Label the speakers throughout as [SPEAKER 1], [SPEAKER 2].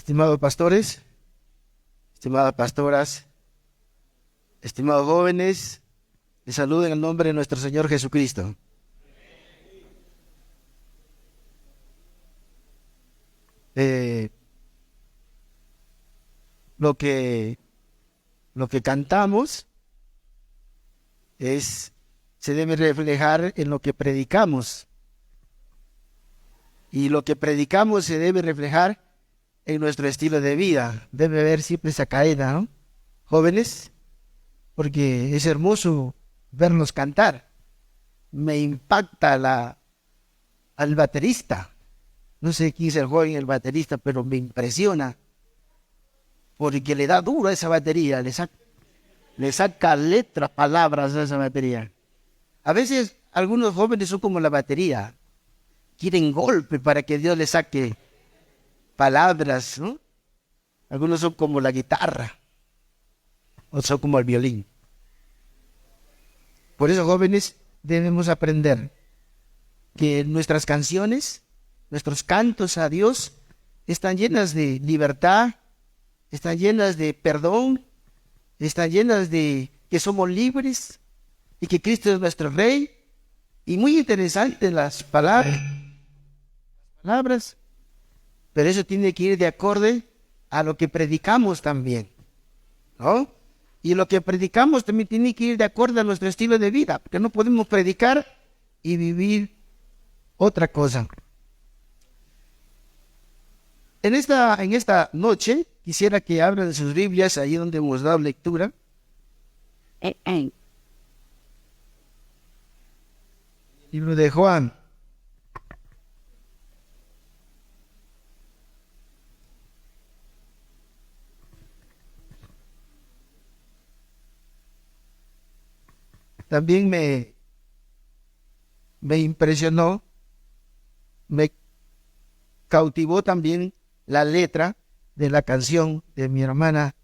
[SPEAKER 1] Estimados pastores, estimadas pastoras, estimados jóvenes, les saludo en el nombre de nuestro Señor Jesucristo. Lo que cantamos se debe reflejar en lo que predicamos. Y lo que predicamos se debe reflejar en nuestro estilo de vida. Debe haber siempre esa cadena, ¿no? Jóvenes, porque es hermoso verlos cantar. Me impacta al baterista. No sé quién es el joven, el baterista, pero me impresiona. Porque le da duro a esa batería, le saca letras, palabras a esa batería. A veces algunos jóvenes son como la batería. Quieren golpe para que Dios les saque palabras, ¿no? Algunos son como la guitarra, otros son como el violín. Por eso, jóvenes, debemos aprender que nuestras canciones, nuestros cantos a Dios, están llenas de libertad, están llenas de perdón, están llenas de que somos libres y que Cristo es nuestro Rey. Y muy interesantes las palabras, pero eso tiene que ir de acorde a lo que predicamos también, ¿no? Y lo que predicamos también tiene que ir de acuerdo a nuestro estilo de vida, porque no podemos predicar y vivir otra cosa. En esta noche quisiera que abran sus Biblias ahí donde hemos dado lectura. Libro de Juan. También me impresionó, me cautivó también la letra de la canción de mi hermana,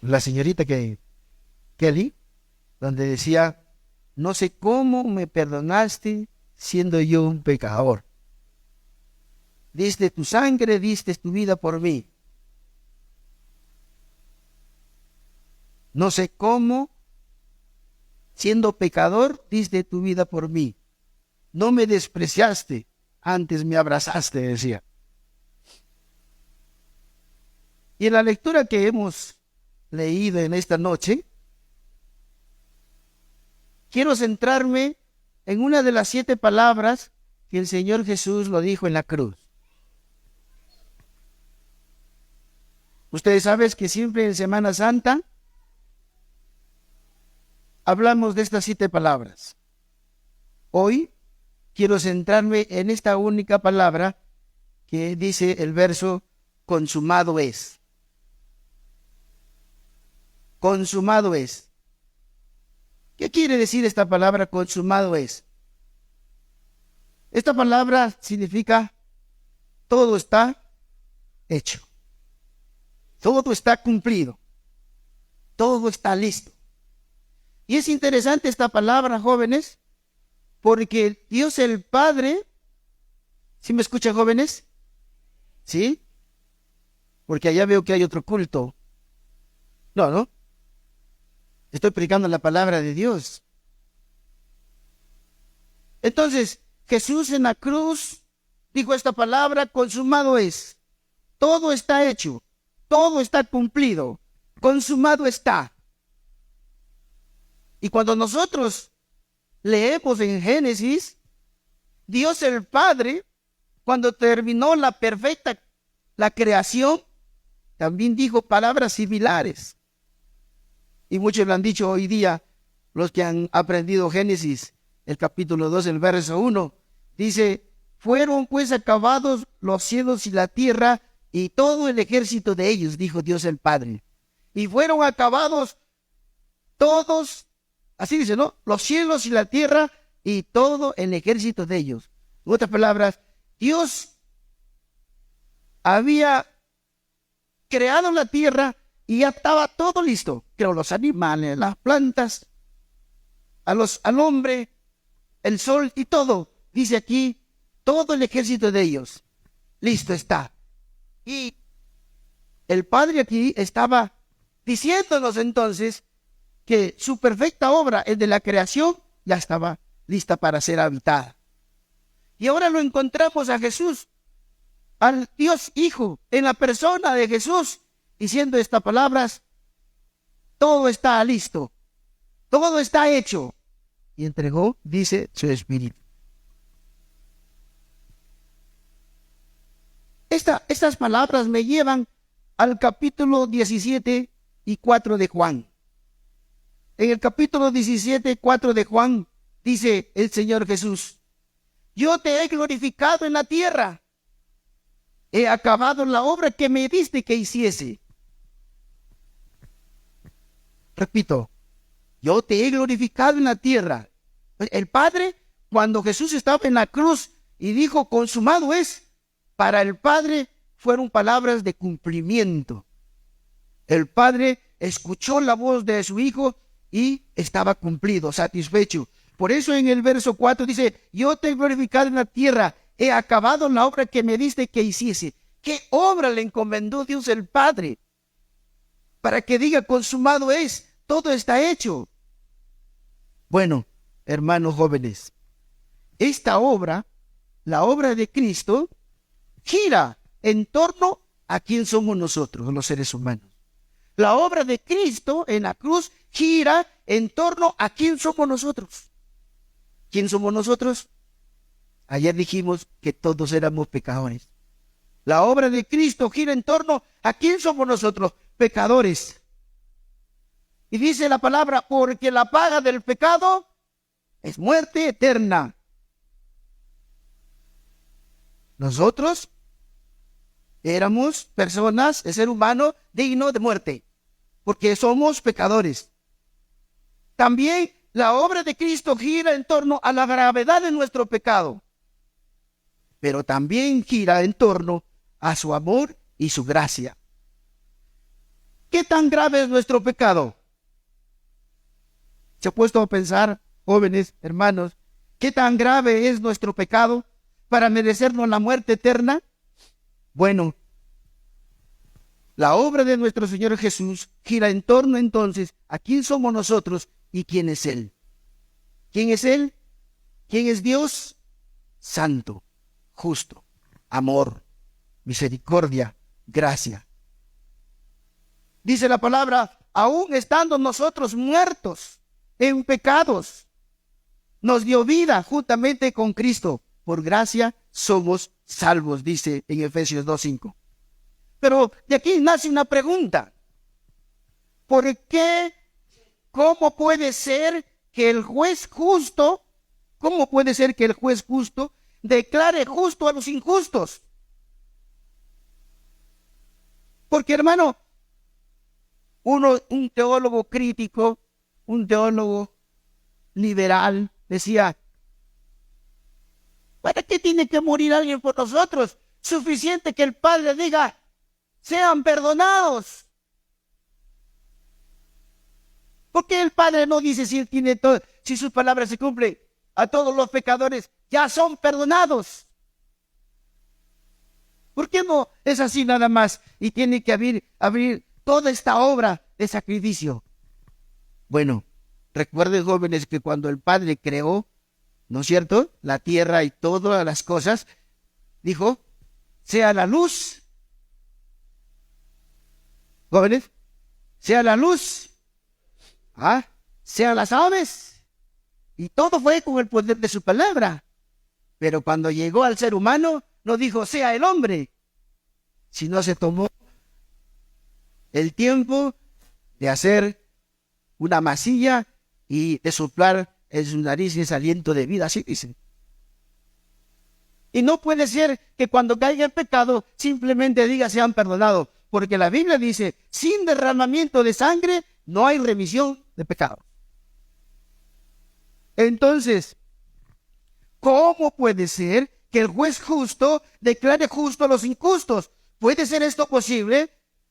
[SPEAKER 1] la señorita Kelly, donde decía: no sé cómo me perdonaste siendo yo un pecador. Diste tu sangre, diste tu vida por mí. No sé cómo, siendo pecador, diste tu vida por mí. No me despreciaste, antes me abrazaste, decía. Y en la lectura que hemos leído en esta noche, quiero centrarme en una de las 7 palabras que el Señor Jesús lo dijo en la cruz. Ustedes saben que siempre en Semana Santa hablamos de estas 7 palabras. Hoy quiero centrarme en esta única palabra que dice el verso: consumado es. Consumado es. ¿Qué quiere decir esta palabra consumado es? Esta palabra significa todo está hecho. Todo está cumplido. Todo está listo. Y es interesante esta palabra, jóvenes, porque Dios el Padre, ¿sí me escuchan, jóvenes? ¿Sí? Porque allá veo que hay otro culto. No. Estoy predicando la palabra de Dios. Entonces, Jesús en la cruz dijo esta palabra: consumado es. Todo está hecho. Todo está cumplido. Consumado está. Y cuando nosotros leemos en Génesis, Dios el Padre, cuando terminó la creación, también dijo palabras similares. Y muchos lo han dicho hoy día, los que han aprendido Génesis, el capítulo 2, el verso 1. Dice: fueron pues acabados los cielos y la tierra y todo el ejército de ellos, dijo Dios el Padre. Y fueron acabados todos, así dice, ¿no? Los cielos y la tierra y todo el ejército de ellos. En otras palabras, Dios había creado la tierra y ya estaba todo listo. Creó los animales, las plantas, al hombre, el sol y todo. Dice aquí, todo el ejército de ellos. listo está. Y el Padre aquí estaba diciéndonos entonces que su perfecta obra, el de la creación, ya estaba lista para ser habitada. Y ahora lo encontramos a Jesús, al Dios Hijo, en la persona de Jesús, diciendo estas palabras: todo está listo, todo está hecho. Y entregó, dice, su espíritu. Estas palabras me llevan al capítulo 17 y 4 de Juan. En el capítulo 17, 4 de Juan, dice el Señor Jesús: yo te he glorificado en la tierra, he acabado la obra que me diste que hiciese. Repito, yo te he glorificado en la tierra. El Padre, cuando Jesús estaba en la cruz y dijo consumado es, para el Padre fueron palabras de cumplimiento. El Padre escuchó la voz de su Hijo y estaba cumplido, satisfecho. Por eso en el verso 4 dice: yo te he glorificado en la tierra, he acabado la obra que me diste que hiciese. ¿Qué obra le encomendó Dios el Padre? Para que diga consumado es, todo está hecho. Bueno, hermanos jóvenes, esta obra, la obra de Cristo, gira en torno a quién somos nosotros, los seres humanos. La obra de Cristo en la cruz gira en torno a quién somos nosotros. ¿Quién somos nosotros? Ayer dijimos que todos éramos pecadores. La obra de Cristo gira en torno a quién somos nosotros, pecadores. Y dice la palabra: porque la paga del pecado es muerte eterna. Nosotros éramos personas, el ser humano digno de muerte, porque somos pecadores. También la obra de Cristo gira en torno a la gravedad de nuestro pecado, pero también gira en torno a su amor y su gracia. ¿Qué tan grave es nuestro pecado? ¿Se ha puesto a pensar, jóvenes, hermanos, qué tan grave es nuestro pecado para merecernos la muerte eterna? Bueno, la obra de nuestro Señor Jesús gira en torno entonces a quién somos nosotros y quién es Él. ¿Quién es Él? ¿Quién es Dios? Santo, justo, amor, misericordia, gracia. Dice la palabra: aún estando nosotros muertos en pecados, nos dio vida juntamente con Cristo. Por gracia somos salvos, dice en Efesios 2:5. Pero de aquí nace una pregunta: ¿por qué? ¿Cómo puede ser que el juez justo, declare justo a los injustos? Porque, hermano, un teólogo crítico, un teólogo liberal, decía: ¿para qué tiene que morir alguien por nosotros? Suficiente que el Padre diga: sean perdonados. ¿Por qué el Padre no dice, si él tiene todo, si sus palabras se cumplen, a todos los pecadores ya son perdonados? ¿Por qué no es así nada más y tiene que abrir toda esta obra de sacrificio? Bueno, recuerden, jóvenes, que cuando el Padre creó, ¿no es cierto?, la tierra y todas las cosas, dijo: sea la luz. Jóvenes, sea la luz, sean las aves. Y todo fue con el poder de su palabra. Pero cuando llegó al ser humano, no dijo sea el hombre, sino se tomó el tiempo de hacer una masilla y de soplar en sus narices aliento de vida, así dice. Y no puede ser que cuando caiga el pecado simplemente diga sean perdonados, porque la Biblia dice: sin derramamiento de sangre no hay remisión de pecado. Entonces, ¿cómo puede ser que el juez justo declare justo a los injustos? ¿Puede ser esto posible?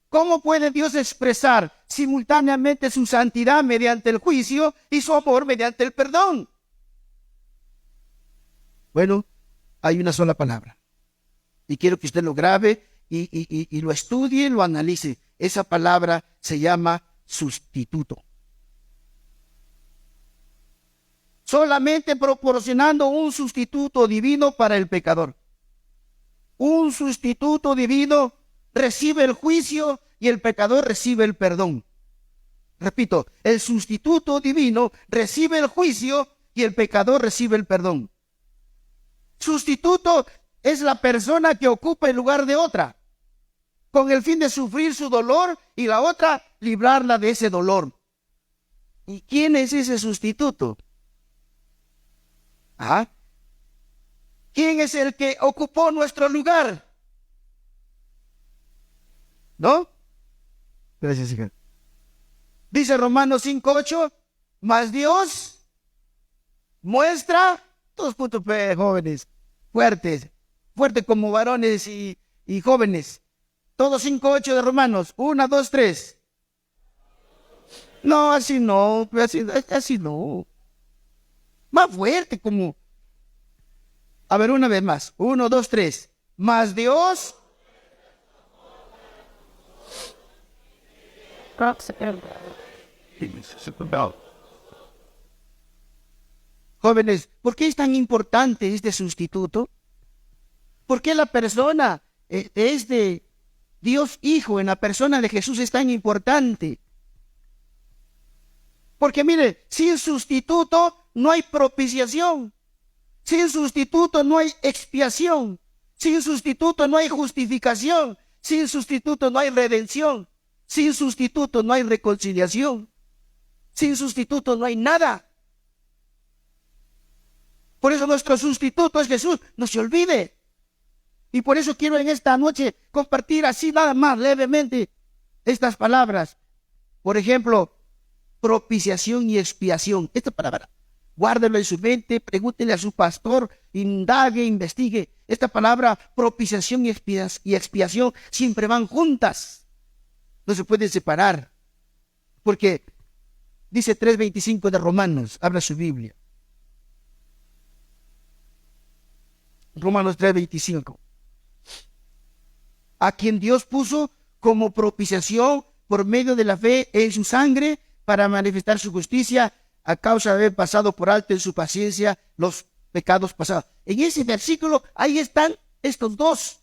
[SPEAKER 1] ¿Cómo puede Dios expresar simultáneamente su santidad mediante el juicio y su amor mediante el perdón? Bueno, hay una sola palabra. Y quiero que usted lo grabe y lo estudie, lo analice. Esa palabra se llama sustituto. Solamente proporcionando un sustituto divino para el pecador. Un sustituto divino recibe el juicio y el pecador recibe el perdón. Repito, el sustituto divino recibe el juicio y el pecador recibe el perdón. Sustituto es la persona que ocupa el lugar de otra, con el fin de sufrir su dolor y la otra librarla de ese dolor. ¿Y quién es ese sustituto? ¿Quién es el que ocupó nuestro lugar? ¿No? Gracias, hija. Dice Romanos 5:8, mas Dios muestra, todos puntos jóvenes, fuertes como varones y jóvenes. Todos 5:8 de Romanos, 1, 2, 3. No, así no, así no. Más fuerte como. A ver, una vez más. 1, 2, 3. Mas Dios. Jóvenes, ¿por qué es tan importante este sustituto? ¿Por qué la persona es de Dios Hijo en la persona de Jesús es tan importante? Porque mire, sin sustituto no hay propiciación. Sin sustituto no hay expiación. Sin sustituto no hay justificación. Sin sustituto no hay redención. Sin sustituto no hay reconciliación. Sin sustituto no hay nada. Por eso nuestro sustituto es Jesús. No se olvide. Y por eso quiero en esta noche compartir así nada más levemente estas palabras. Por ejemplo, propiciación y expiación. Esta palabra, guárdelo en su mente, pregúntele a su pastor, indague, investigue. Esta palabra, propiciación y expiación, siempre van juntas. No se pueden separar. Porque dice 3:25 de Romanos, habla su Biblia. Romanos 3:25. A quien Dios puso como propiciación por medio de la fe en su sangre para manifestar su justicia a causa de haber pasado por alto en su paciencia los pecados pasados. En ese versículo, ahí están estos dos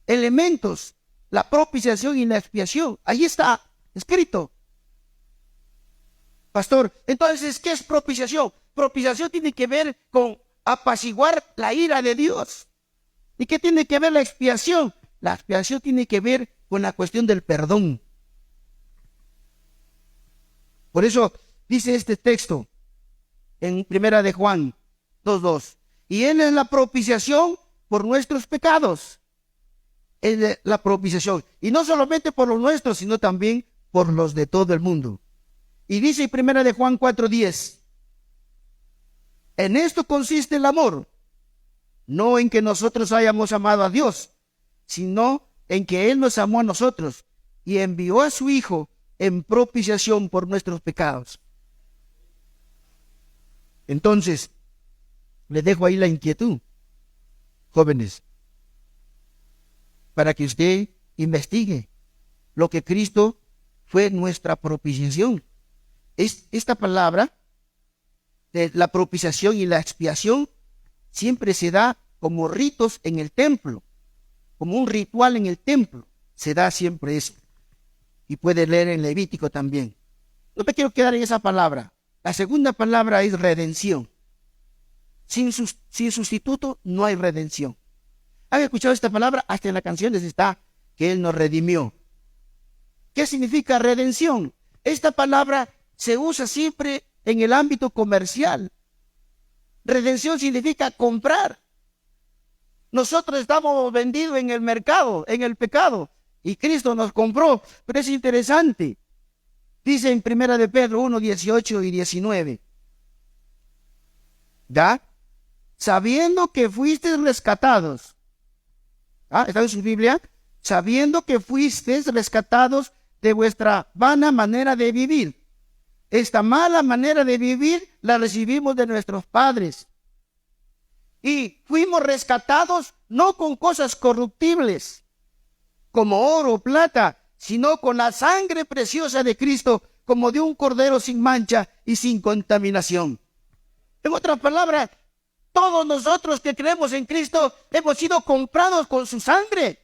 [SPEAKER 1] elementos, la propiciación y la expiación. Ahí está escrito. Pastor, entonces, ¿qué es propiciación? Propiciación tiene que ver con apaciguar la ira de Dios. ¿Y qué tiene que ver la expiación? La expiación tiene que ver con la cuestión del perdón. Por eso dice este texto en Primera de Juan 2:2. Y Él es la propiciación por nuestros pecados. Él es la propiciación. Y no solamente por los nuestros, sino también por los de todo el mundo. Y dice en Primera de Juan 4:10. En esto consiste el amor. No en que nosotros hayamos amado a Dios, sino en que Él nos amó a nosotros y envió a su Hijo en propiciación por nuestros pecados. Entonces, les dejo ahí la inquietud, jóvenes, para que usted investigue lo que Cristo fue nuestra propiciación. Esta palabra de la propiciación y la expiación siempre se da como ritos en el templo, como un ritual en el templo. Se da siempre eso. Y puede leer en Levítico también. No me quiero quedar en esa palabra. La segunda palabra es redención. Sin sustituto no hay redención. ¿Han escuchado esta palabra? Hasta en las canciones está que Él nos redimió. ¿Qué significa redención? Esta palabra se usa siempre en el ámbito comercial. Redención significa comprar. Nosotros estamos vendidos en el mercado, en el pecado, y Cristo nos compró. Pero es interesante. Dice en Primera de Pedro 1:18 y 19. ¿Ya? Sabiendo que fuisteis rescatados. ¿Está en su Biblia? Sabiendo que fuisteis rescatados de vuestra vana manera de vivir. Esta mala manera de vivir la recibimos de nuestros padres. Y fuimos rescatados no con cosas corruptibles, como oro o plata, sino con la sangre preciosa de Cristo, como de un cordero sin mancha y sin contaminación. En otras palabras, todos nosotros que creemos en Cristo hemos sido comprados con su sangre.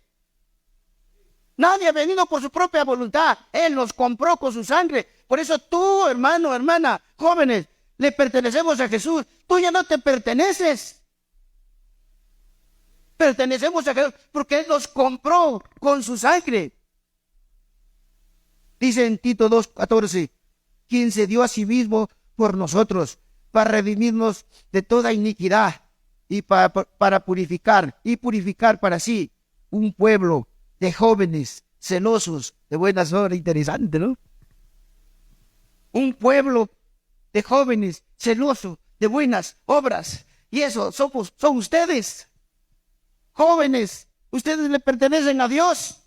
[SPEAKER 1] Nadie ha venido por su propia voluntad. Él nos compró con su sangre. Por eso tú, hermano, hermana, jóvenes, le pertenecemos a Jesús. Tú ya no te perteneces. Pertenecemos a Jesús porque Él nos compró con su sangre. Dice en Tito 2:14, quien se dio a sí mismo por nosotros, para redimirnos de toda iniquidad y para purificar para sí un pueblo de jóvenes celosos de buenas obras. Interesante, ¿no? Un pueblo de jóvenes celosos de buenas obras. Y eso son ustedes, jóvenes. Ustedes le pertenecen a Dios,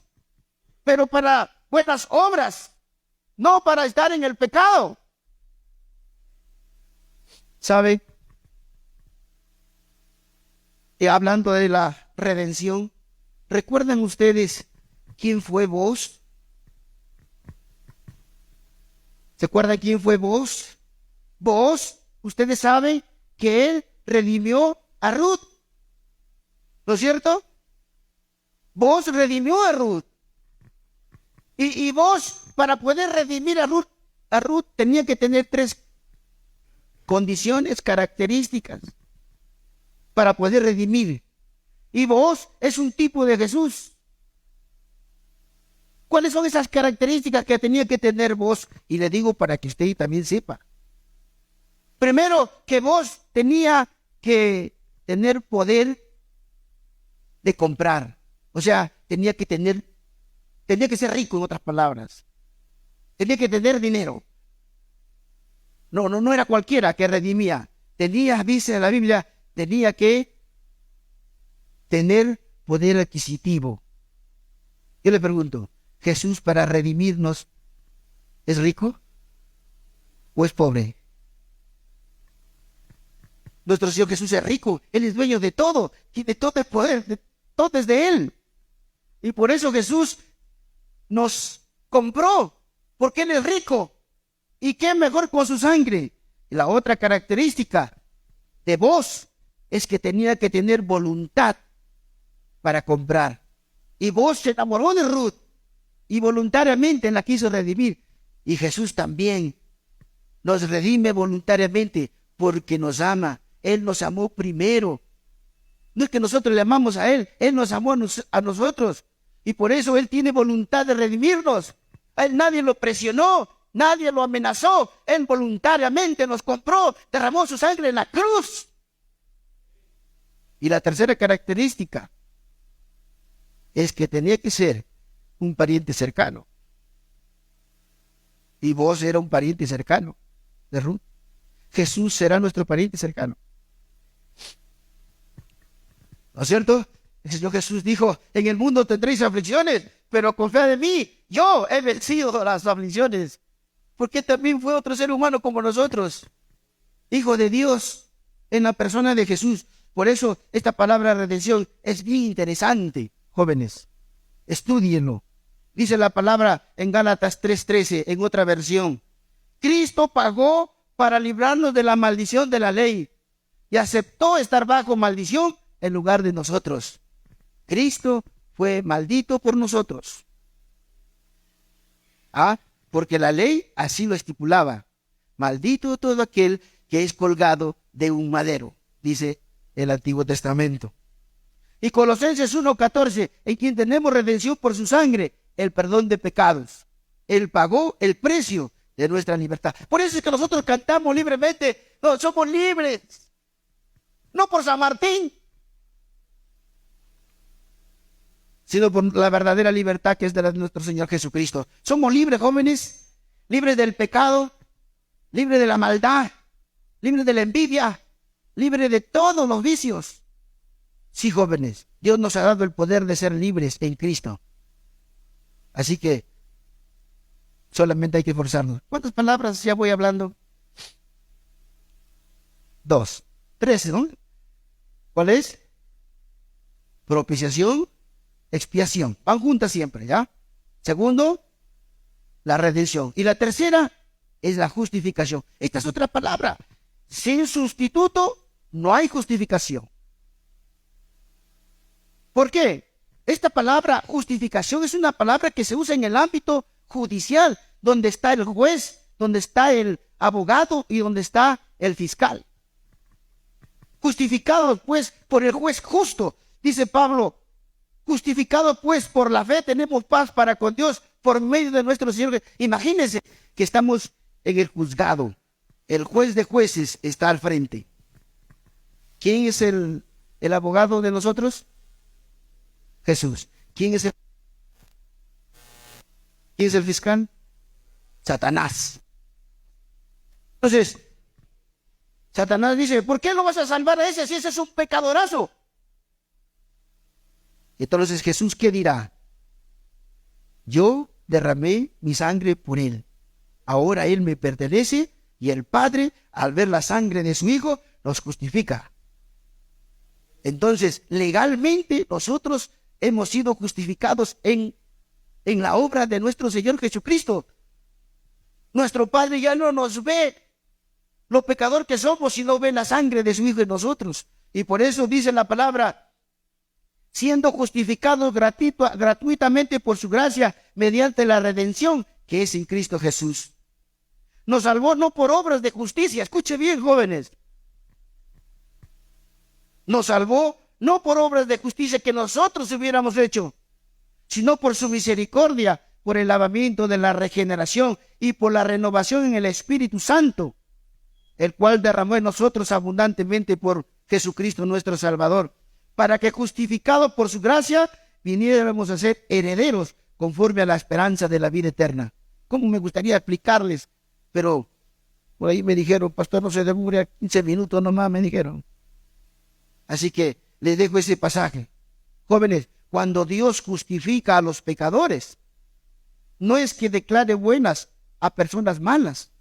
[SPEAKER 1] pero para buenas obras, no para estar en el pecado. ¿Sabe? Y hablando de la redención, ¿recuerdan ustedes quién fue Booz? ¿Se acuerdan quién fue Booz? Booz, ustedes saben que él redimió a Ruth, ¿no es cierto? Booz redimió a Ruth. Y Booz, para poder redimir a Ruth tenía que tener 3 condiciones, características para poder redimir. Y Booz es un tipo de Jesús. ¿Cuáles son esas características que tenía que tener Booz? Y le digo para que usted también sepa. Primero, que Booz tenía que tener poder de comprar. O sea, tenía que ser rico, en otras palabras. Tenía que tener dinero. No era cualquiera que redimía. Dice la Biblia, tenía que tener poder adquisitivo. Yo le pregunto, ¿Jesús para redimirnos es rico o es pobre? Nuestro Señor Jesús es rico. Él es dueño de todo. Tiene todo el poder. Todo es de Él. Y por eso Jesús nos compró. Porque Él es rico. ¿Y qué mejor con su sangre? La otra característica de Booz es que tenía que tener voluntad para comprar. Y Booz se enamoró de Ruth y voluntariamente la quiso redimir. Y Jesús también nos redime voluntariamente porque nos ama. Él nos amó primero. No es que nosotros le amamos a Él, Él nos amó a nosotros. Y por eso Él tiene voluntad de redimirnos. A Él nadie lo presionó, nadie lo amenazó. Él voluntariamente nos compró, derramó su sangre en la cruz. Y la tercera característica es que tenía que ser un pariente cercano. Y Booz era un pariente cercano de Ruth. Jesús será nuestro pariente cercano. ¿No es cierto? El Señor Jesús dijo, en el mundo tendréis aflicciones, pero confiad en mí, yo he vencido las aflicciones. Porque también fue otro ser humano como nosotros, hijo de Dios, en la persona de Jesús. Por eso esta palabra redención es bien interesante, jóvenes. Estúdienlo. Dice la palabra en Gálatas 3:13, en otra versión. Cristo pagó para librarnos de la maldición de la ley y aceptó estar bajo maldición en lugar de nosotros. Cristo fue maldito por nosotros. Porque la ley así lo estipulaba. Maldito todo aquel que es colgado de un madero, dice el Antiguo Testamento. Y Colosenses 1:14, en quien tenemos redención por su sangre, el perdón de pecados. Él pagó el precio de nuestra libertad. Por eso es que nosotros cantamos libremente. No, somos libres. No por San Martín, sino por la verdadera libertad que es de nuestro Señor Jesucristo. Somos libres, jóvenes, libres del pecado, libres de la maldad, libres de la envidia, libres de todos los vicios. Sí, jóvenes, Dios nos ha dado el poder de ser libres en Cristo. Así que solamente hay que esforzarnos. ¿Cuántas palabras ya voy hablando? 2, 13, ¿no? ¿Cuál es? Propiciación, expiación. Van juntas siempre, ¿ya? Segundo, la redención. Y la tercera es la justificación. Esta es otra palabra. Sin sustituto no hay justificación. ¿Por qué? Esta palabra justificación es una palabra que se usa en el ámbito judicial, donde está el juez, donde está el abogado y donde está el fiscal. Justificado pues por el juez justo, dice Pablo. Justificado pues por la fe tenemos paz para con Dios por medio de nuestro Señor. Imagínense que estamos en el juzgado. El juez de jueces está al frente. ¿Quién es el abogado de nosotros? Jesús. ¿Quién es el fiscal? Satanás. Entonces, Satanás dice, ¿por qué no vas a salvar a ese si ese es un pecadorazo? Entonces Jesús, ¿qué dirá? Yo derramé mi sangre por él. Ahora él me pertenece y el Padre, al ver la sangre de su Hijo, nos justifica. Entonces, legalmente nosotros hemos sido justificados en la obra de nuestro Señor Jesucristo. Nuestro Padre ya no nos ve lo pecador que somos, sino ve la sangre de su Hijo en nosotros. Y por eso dice la palabra, siendo justificados gratuitamente por su gracia, mediante la redención que es en Cristo Jesús. Nos salvó no por obras de justicia, escuche bien, jóvenes. Nos salvó no por obras de justicia que nosotros hubiéramos hecho, sino por su misericordia, por el lavamiento de la regeneración y por la renovación en el Espíritu Santo, el cual derramó en nosotros abundantemente por Jesucristo nuestro Salvador, para que justificados por su gracia viniéramos a ser herederos conforme a la esperanza de la vida eterna. ¿Cómo me gustaría explicarles? Pero por ahí me dijeron, pastor, no se demore 15 minutos nomás, me dijeron. Así que les dejo ese pasaje. Jóvenes, cuando Dios justifica a los pecadores, no es que declare buenas a personas malas.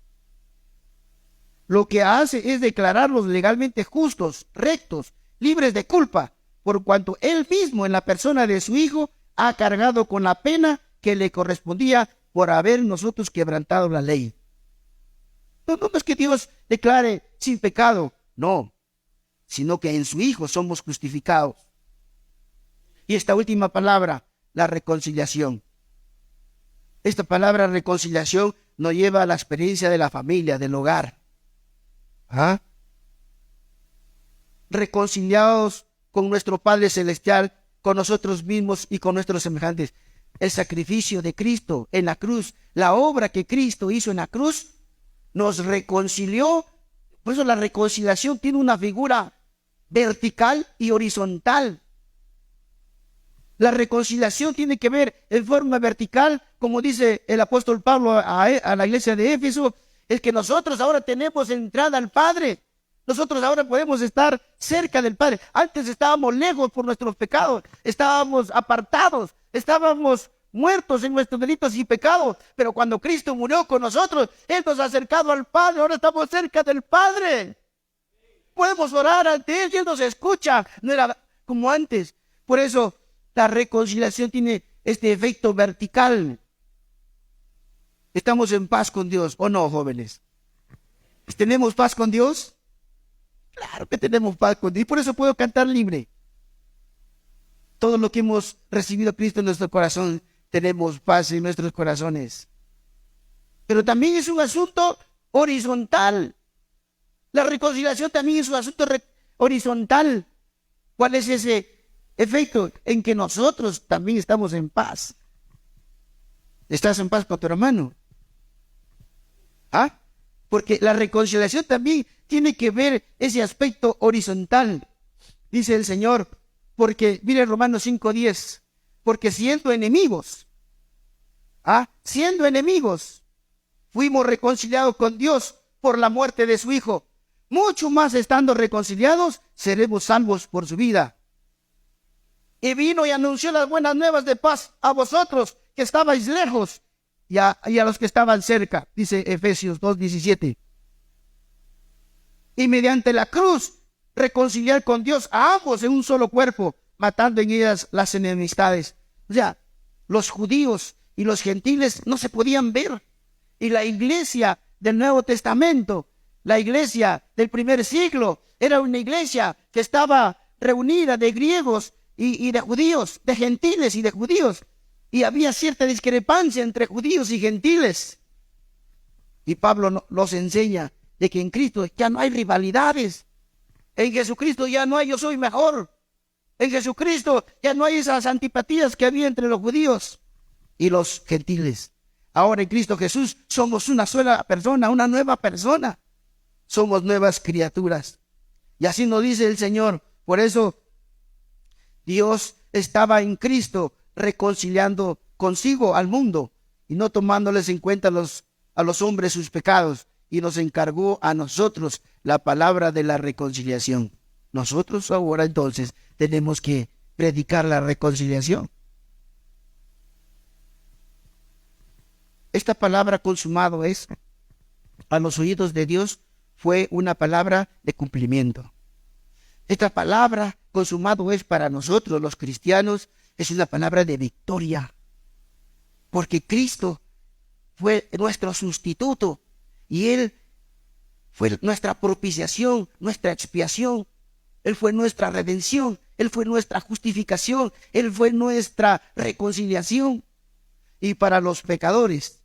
[SPEAKER 1] Lo que hace es declararlos legalmente justos, rectos, libres de culpa, por cuanto Él mismo en la persona de su Hijo ha cargado con la pena que le correspondía por haber nosotros quebrantado la ley. No es que Dios declare sin pecado, no, sino que en su Hijo somos justificados. Y esta última palabra, la reconciliación. Esta palabra reconciliación nos lleva a la experiencia de la familia, del hogar. ¿Ah? Reconciliados con nuestro Padre Celestial, con nosotros mismos y con nuestros semejantes. El sacrificio de Cristo en la cruz, la obra que Cristo hizo en la cruz, nos reconcilió. Por eso la reconciliación tiene una figura vertical y horizontal. La reconciliación tiene que ver en forma vertical, como dice el apóstol Pablo a la iglesia de Éfeso, es que nosotros ahora tenemos entrada al Padre. Nosotros ahora podemos estar cerca del Padre. Antes estábamos lejos por nuestros pecados, estábamos apartados, estábamos muertos en nuestros delitos y pecados. Pero cuando Cristo murió con nosotros, Él nos ha acercado al Padre, ahora estamos cerca del Padre. Podemos orar ante Él y Él nos escucha. No era como antes. Por eso la reconciliación tiene este efecto vertical. ¿Estamos en paz con Dios o no, jóvenes? ¿Tenemos paz con Dios? Claro que tenemos paz con Dios. Y por eso puedo cantar libre. Todo lo que hemos recibido a Cristo en nuestro corazón, tenemos paz en nuestros corazones. Pero también es un asunto horizontal. La reconciliación también es un asunto horizontal. ¿Cuál es ese efecto? En que nosotros también estamos en paz. ¿Estás en paz con tu hermano? ¿Ah? Porque la reconciliación también tiene que ver ese aspecto horizontal. Dice el Señor, porque, mire Romanos 5:10, porque siendo enemigos, fuimos reconciliados con Dios por la muerte de su Hijo. Mucho más estando reconciliados, seremos salvos por su vida. Y vino y anunció las buenas nuevas de paz a vosotros que estabais lejos y a los que estaban cerca, dice Efesios 2:17. Y mediante la cruz reconciliar con Dios a ambos en un solo cuerpo, matando en ellas las enemistades. O sea, los judíos y los gentiles no se podían ver. Y la iglesia del Nuevo Testamento, la iglesia del primer siglo, era una iglesia que estaba reunida de griegos y de judíos, de gentiles y de judíos. Y había cierta discrepancia entre judíos y gentiles. Y Pablo los enseña de que en Cristo ya no hay rivalidades. En Jesucristo ya no hay yo soy mejor. En Jesucristo ya no hay esas antipatías que había entre los judíos y los gentiles. Ahora en Cristo Jesús somos una sola persona, una nueva persona. Somos nuevas criaturas. Y así nos dice el Señor. Por eso Dios estaba en Cristo reconciliando consigo al mundo y no tomándoles en cuenta a los hombres sus pecados, y nos encargó a nosotros la palabra de la reconciliación. Nosotros ahora entonces tenemos que predicar la reconciliación. Esta palabra consumado es, a los oídos de Dios, fue una palabra de cumplimiento. Esta palabra consumado es para nosotros los cristianos, es una palabra de victoria. Porque Cristo fue nuestro sustituto y Él fue nuestra propiciación, nuestra expiación. Él fue nuestra redención, Él fue nuestra justificación, Él fue nuestra reconciliación. Y para los pecadores,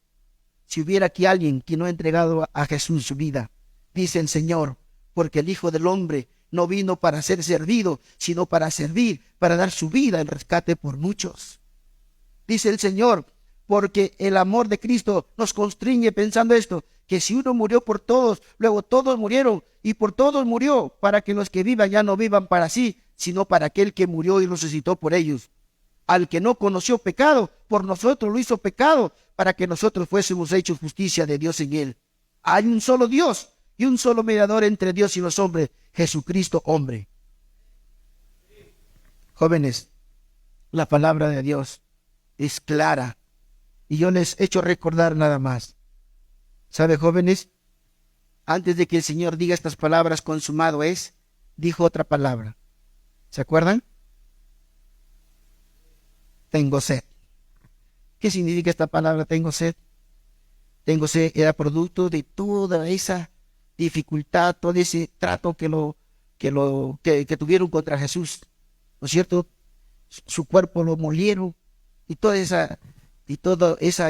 [SPEAKER 1] si hubiera aquí alguien que no ha entregado a Jesús su vida, dice el Señor, porque el Hijo del Hombre no vino para ser servido, sino para servir, para dar su vida en rescate por muchos. Dice el Señor, porque el amor de Cristo nos constriñe pensando esto, que si uno murió por todos, luego todos murieron, y por todos murió, para que los que vivan ya no vivan para sí, sino para aquel que murió y resucitó por ellos. Al que no conoció pecado, por nosotros lo hizo pecado, para que nosotros fuésemos hechos justicia de Dios en él. Hay un solo Dios y un solo mediador entre Dios y los hombres, Jesucristo hombre. Jóvenes, la palabra de Dios es clara. Y yo les he hecho recordar nada más. ¿Sabe, jóvenes? Antes de que el Señor diga estas palabras, consumado es, dijo otra palabra. ¿Se acuerdan? Tengo sed. ¿Qué significa esta palabra, tengo sed? Tengo sed era producto de toda esa dificultad, todo ese trato que tuvieron contra Jesús. ¿No es cierto? Su cuerpo lo molieron y toda esa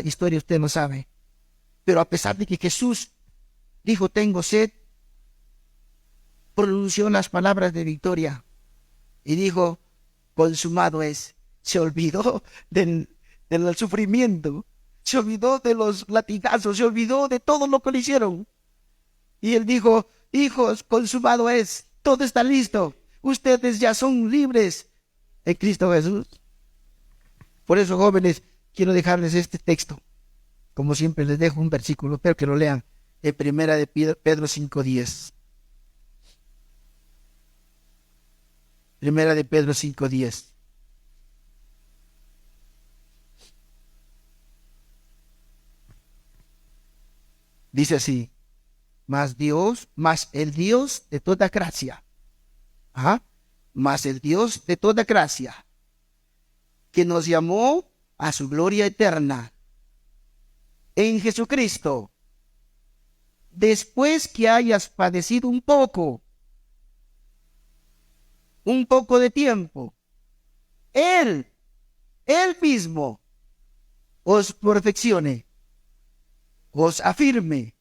[SPEAKER 1] historia usted no sabe. Pero a pesar de que Jesús dijo tengo sed, pronunció las palabras de victoria y dijo consumado es. Se olvidó del sufrimiento, se olvidó de los latigazos, se olvidó de todo lo que le hicieron. Y él dijo, hijos, consumado es, todo está listo, ustedes ya son libres en Cristo Jesús. Por eso, jóvenes, quiero dejarles este texto. Como siempre les dejo un versículo, espero que lo lean, en Primera de Pedro 5:10. Primera de Pedro 5:10. Dice así, mas el Dios de toda gracia, mas el Dios de toda gracia, que nos llamó a su gloria eterna en Jesucristo, después que hayas padecido un poco de tiempo, Él mismo os perfeccione, os afirme,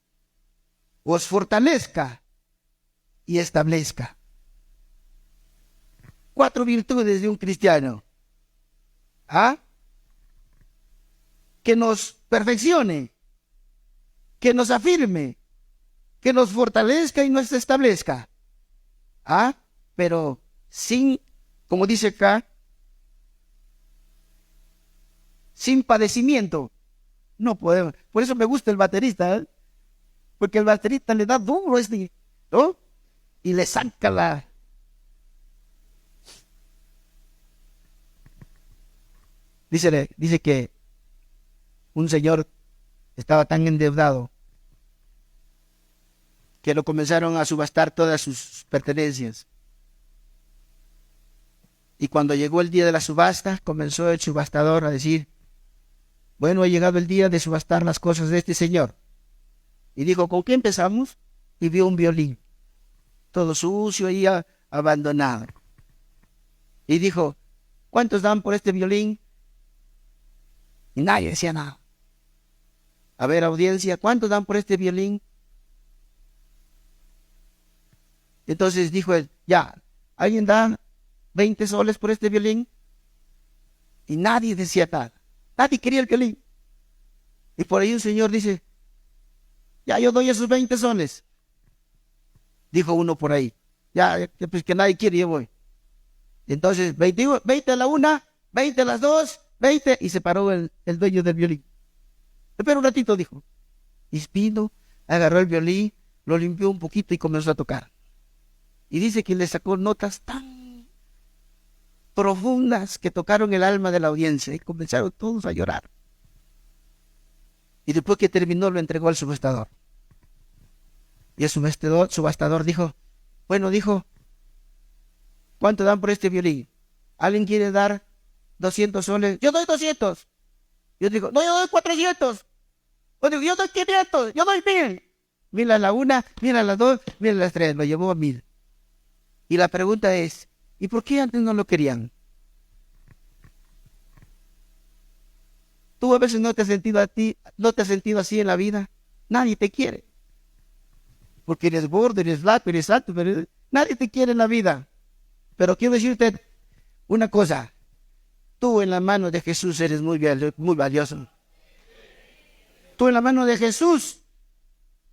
[SPEAKER 1] os fortalezca y establezca. 4 virtudes de un cristiano. Que nos perfeccione, que nos afirme, que nos fortalezca y nos establezca. Pero sin, como dice acá, sin padecimiento. No podemos. Por eso me gusta el baterista, porque el baterista le da duro, ¿no? Y le saca la... Dice que un señor estaba tan endeudado que lo comenzaron a subastar todas sus pertenencias. Y cuando llegó el día de la subasta, comenzó el subastador a decir, bueno, ha llegado el día de subastar las cosas de este señor. Y dijo, ¿con qué empezamos? Y vio un violín, todo sucio y abandonado. Y dijo, ¿cuántos dan por este violín? Y nadie decía nada. A ver, audiencia, ¿cuántos dan por este violín? Entonces dijo él, ya, ¿alguien da 20 soles por este violín? Y nadie decía nada. Nadie quería el violín. Y por ahí un señor dice, ya, yo doy esos 20 soles. Dijo uno por ahí, ya, pues que nadie quiere, yo voy. Entonces, 20 a la una, 20 a las dos, 20, y se paró el dueño del violín. Espera un ratito, dijo. Y vino, agarró el violín, lo limpió un poquito y comenzó a tocar. Y dice que le sacó notas tan profundas que tocaron el alma de la audiencia y comenzaron todos a llorar. Y después que terminó lo entregó al subastador. Y el subastador dijo, bueno, dijo, ¿cuánto dan por este violín? ¿Alguien quiere dar 200 soles? Yo doy 200. Yo digo, no, yo doy 400. Yo digo, yo doy 500, yo doy 1000. 1000 a la una, 1000 a las dos, 1000 a las tres, lo llevó a 1000. Y la pregunta es, ¿y por qué antes no lo querían? ¿Tú a veces no te has sentido así en la vida? Nadie te quiere. Porque eres gordo, eres flaco, eres alto, pero nadie te quiere en la vida. Pero quiero decirte una cosa. Tú en la mano de Jesús eres muy valioso. Tú en la mano de Jesús,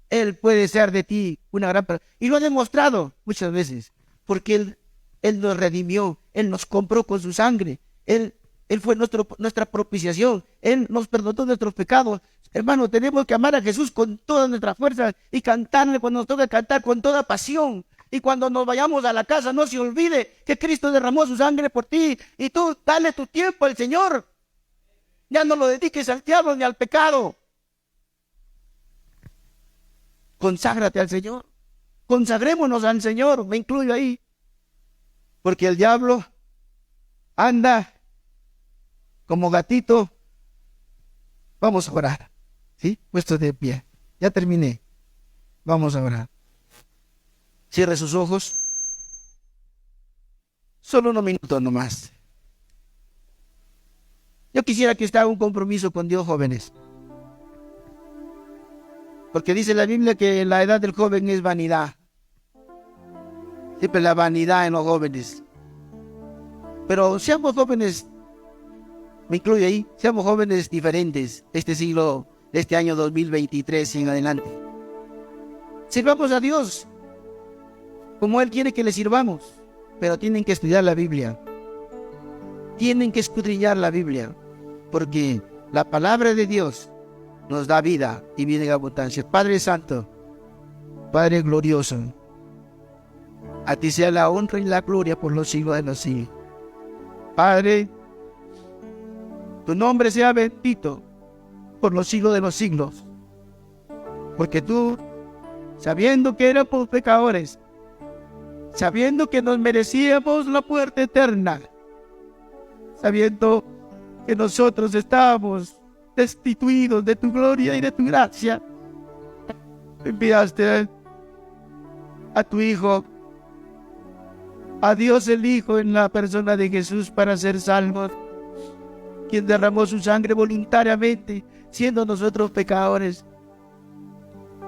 [SPEAKER 1] Él puede ser de ti una gran persona. Y lo ha demostrado muchas veces. Porque Él nos redimió, Él nos compró con su sangre. Él fue nuestra propiciación. Él nos perdonó nuestros pecados. Hermano, tenemos que amar a Jesús con toda nuestra fuerza y cantarle cuando nos toca cantar con toda pasión. Y cuando nos vayamos a la casa, no se olvide que Cristo derramó su sangre por ti. Y tú dale tu tiempo al Señor. Ya no lo dediques al diablo ni al pecado. Conságrate al Señor. Consagrémonos al Señor, me incluyo ahí. Porque el diablo anda como gatito. Vamos a orar. ¿Sí? Puesto de pie. Ya terminé. Vamos a orar. Cierre sus ojos. Solo unos minutos nomás. Yo quisiera que usted haga un compromiso con Dios, jóvenes. Porque dice la Biblia que la edad del joven es vanidad. Siempre la vanidad en los jóvenes. Pero seamos jóvenes, me incluyo ahí, seamos jóvenes diferentes este siglo, de este año 2023 y en adelante. Sirvamos a Dios como Él quiere que le sirvamos, pero tienen que estudiar la Biblia. Tienen que escudriñar la Biblia, porque la palabra de Dios nos da vida y vida en abundancia. Padre Santo, Padre glorioso, a ti sea la honra y la gloria por los siglos de los siglos. Padre, tu nombre sea bendito por los siglos de los siglos. Porque tú, sabiendo que éramos pecadores, sabiendo que nos merecíamos la muerte eterna, sabiendo que nosotros estábamos destituidos de tu gloria y de tu gracia, enviaste a tu Hijo, a Dios el Hijo en la persona de Jesús para ser salvos, quien derramó su sangre voluntariamente, siendo nosotros pecadores.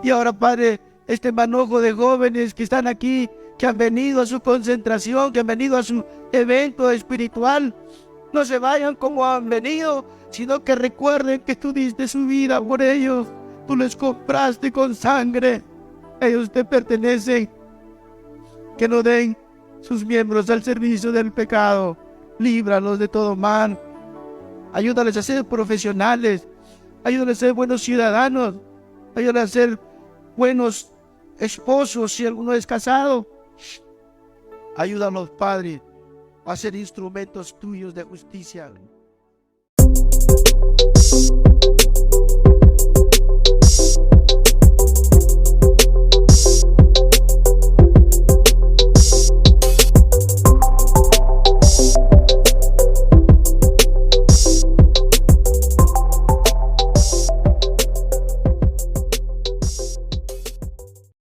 [SPEAKER 1] Y ahora, Padre, este manojo de jóvenes que están aquí, que han venido a su concentración, que han venido a su evento espiritual, no se vayan como han venido, sino que recuerden que tú diste su vida por ellos. Tú les compraste con sangre. Ellos te pertenecen. Que no den sus miembros al servicio del pecado. Líbralos de todo mal. Ayúdales a ser profesionales. Ayúdales a ser buenos ciudadanos. Ayúdales a ser buenos esposos si alguno es casado. Ayúdanos, Padre, a ser instrumentos tuyos de justicia.